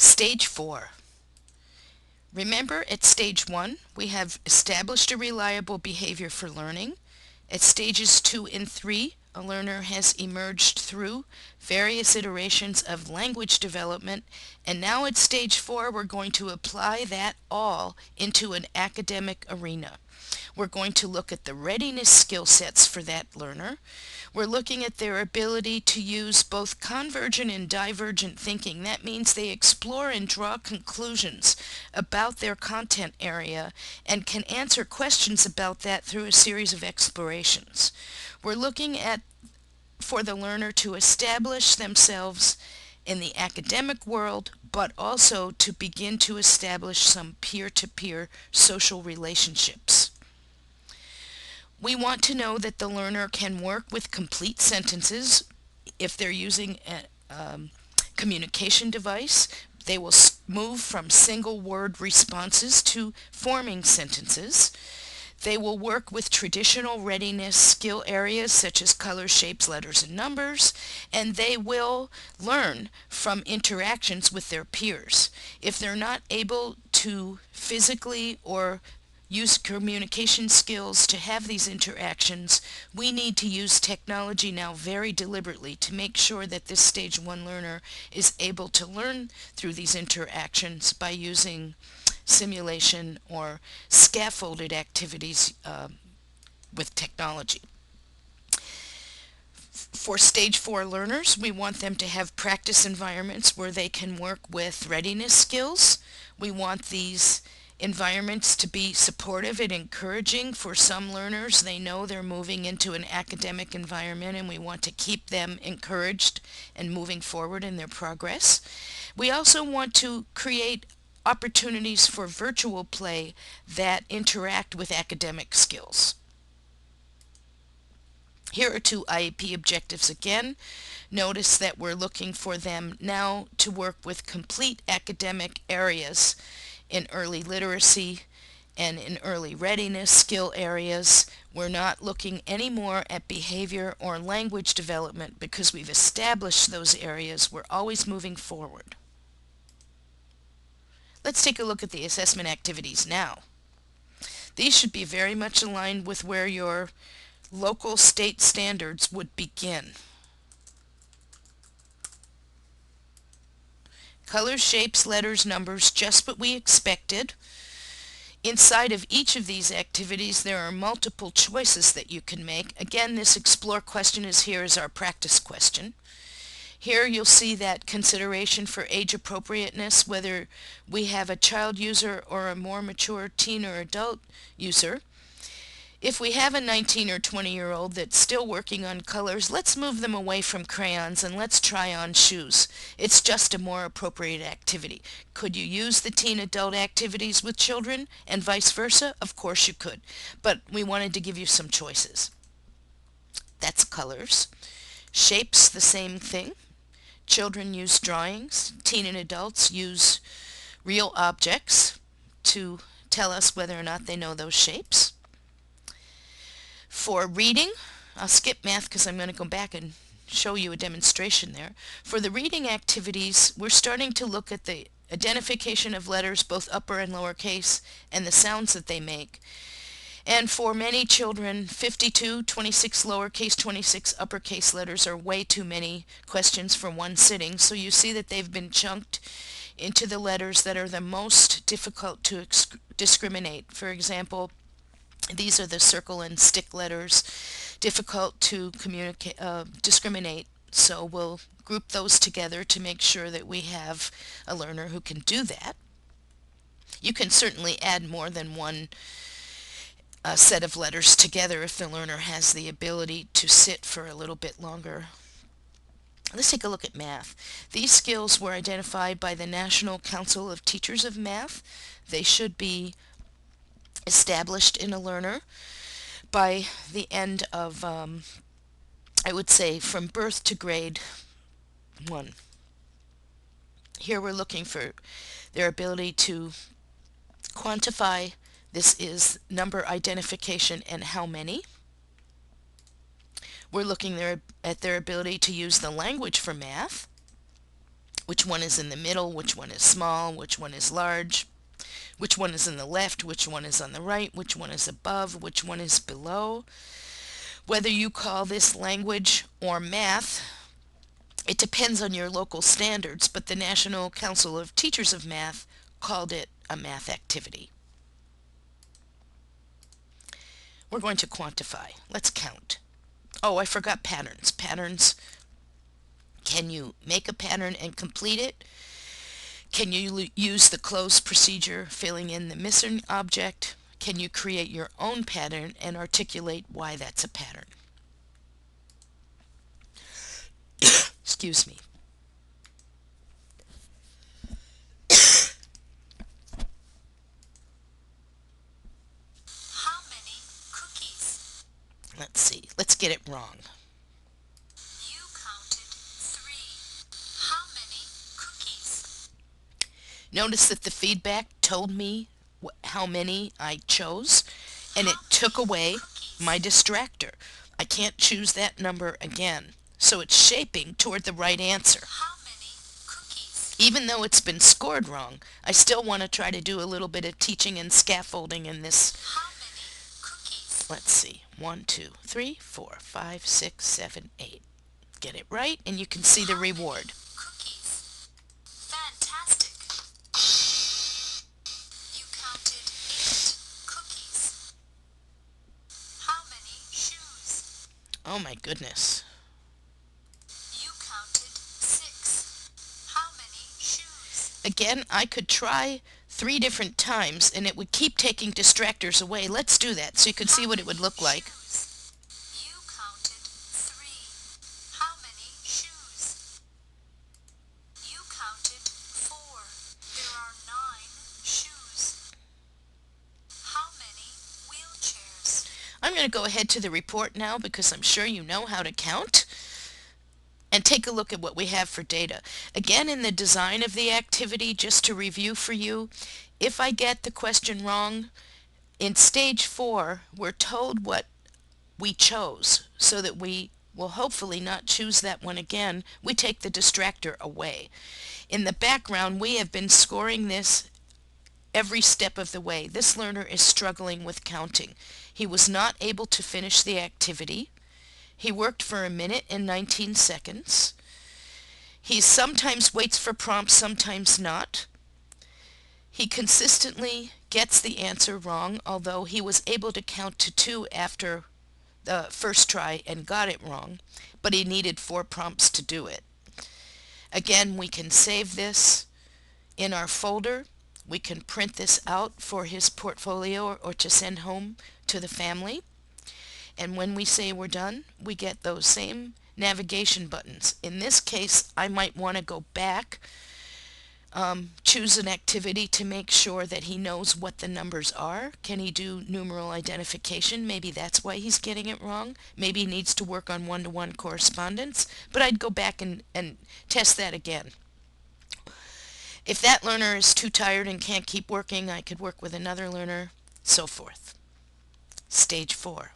Stage 4. Remember, at stage 1, we have established a reliable behavior for learning. At stages 2 and 3, a learner has emerged through various iterations of language development, and now at stage 4, we're going to apply that all into an academic arena. We're going to look at the readiness skill sets for that learner. We're looking at their ability to use both convergent and divergent thinking. That means they explore and draw conclusions about their content area and can answer questions about that through a series of explorations. We're looking at for the learner to establish themselves in the academic world, but also to begin to establish some peer-to-peer social relationships. We want to know that the learner can work with complete sentences. If they're using a communication device, they will move from single word responses to forming sentences. They will work with traditional readiness skill areas such as colors, shapes, letters, and numbers, and they will learn from interactions with their peers. If they're not able to physically or use communication skills to have these interactions, we need to use technology now very deliberately to make sure that this stage 1 learner is able to learn through these interactions by using simulation or scaffolded activities with technology. For stage 4 learners, we want them to have practice environments where they can work with readiness skills. We want these environments to be supportive and encouraging. For some learners, they know they're moving into an academic environment, and we want to keep them encouraged and moving forward in their progress. We also want to create opportunities for virtual play that interact with academic skills. Here are 2 IEP objectives again. Notice that we're looking for them now to work with complete academic areas in early literacy and in early readiness skill areas. We're not looking anymore at behavior or language development because we've established those areas. We're always moving forward. Let's take a look at the assessment activities now. These should be very much aligned with where your local state standards would begin. Colors, shapes, letters, numbers, just what we expected. Inside of each of these activities, there are multiple choices that you can make. Again, this explore question is here as our practice question. Here you'll see that consideration for age appropriateness, whether we have a child user or a more mature teen or adult user. If we have a 19 or 20-year-old that's still working on colors, let's move them away from crayons and let's try on shoes. It's just a more appropriate activity. Could you use the teen adult activities with children and vice versa? Of course you could, but we wanted to give you some choices. That's colors. Shapes, the same thing. Children use drawings. Teen and adults use real objects to tell us whether or not they know those shapes. For reading, I'll skip math because I'm going to go back and show you a demonstration there. For the reading activities, we're starting to look at the identification of letters, both upper and lowercase, and the sounds that they make. And for many children, 52, 26 lowercase, 26 uppercase letters are way too many questions for one sitting. So you see that they've been chunked into the letters that are the most difficult to discriminate. For example, these are the circle and stick letters, difficult to discriminate. So we'll group those together to make sure that we have a learner who can do that. You can certainly add more than one set of letters together if the learner has the ability to sit for a little bit longer. Let's take a look at math. These skills were identified by the National Council of Teachers of Math. They should be established in a learner by the end of, I would say, from birth to grade 1. Here we're looking for their ability to quantify. This is number identification and how many. We're looking at their ability to use the language for math. which one is in the middle, which one is small, which one is large, which one is in the left, which one is on the right, which one is above, which one is below. Whether you call this language or math, it depends on your local standards, but the National Council of Teachers of Math called it a math activity. We're going to quantify. Let's count. Oh, I forgot patterns. Patterns. Can you make a pattern and complete it? Can you use the closed procedure, filling in the missing object? Can you create your own pattern and articulate why that's a pattern? Excuse me. How many cookies? Let's see. Let's get it wrong. You counted 3. How many cookies? Notice that the feedback told me how many I chose, and it How took many away cookies? my distractor. I can't choose that number again. So it's shaping toward the right answer. How many cookies? Even though it's been scored wrong, I still want to try to do a little bit of teaching and scaffolding in this. How many cookies? Let's see. 1, 2, 3, 4, 5, 6, 7, 8. Get it right, and you can see the reward. Cookies. Fantastic. You counted 8 cookies. How many shoes? Oh my goodness. You counted 6. How many shoes? Again, I could try 3 different times, and it would keep taking distractors away. Let's do that so you can see what it would look like. Shoes. You counted 3. How many shoes? You counted 4. There are 9 shoes. How many wheelchairs? I'm going to go ahead to the report now because I'm sure you know how to count. And take a look at what we have for data. Again, in the design of the activity, just to review for you, if I get the question wrong, in stage 4, we're told what we chose so that we will hopefully not choose that one again. We take the distractor away. In the background, we have been scoring this every step of the way. This learner is struggling with counting. He was not able to finish the activity. He worked for 1 minute and 19 seconds. He sometimes waits for prompts, sometimes not. He consistently gets the answer wrong, although he was able to count to 2 after the first try and got it wrong, but he needed 4 prompts to do it. Again, we can save this in our folder. We can print this out for his portfolio or to send home to the family. And when we say we're done, we get those same navigation buttons. In this case, I might want to go back, choose an activity to make sure that he knows what the numbers are. Can he do numeral identification? Maybe that's why he's getting it wrong. Maybe he needs to work on one-to-one correspondence. But I'd go back and test that again. If that learner is too tired and can't keep working, I could work with another learner, so forth. Stage 4.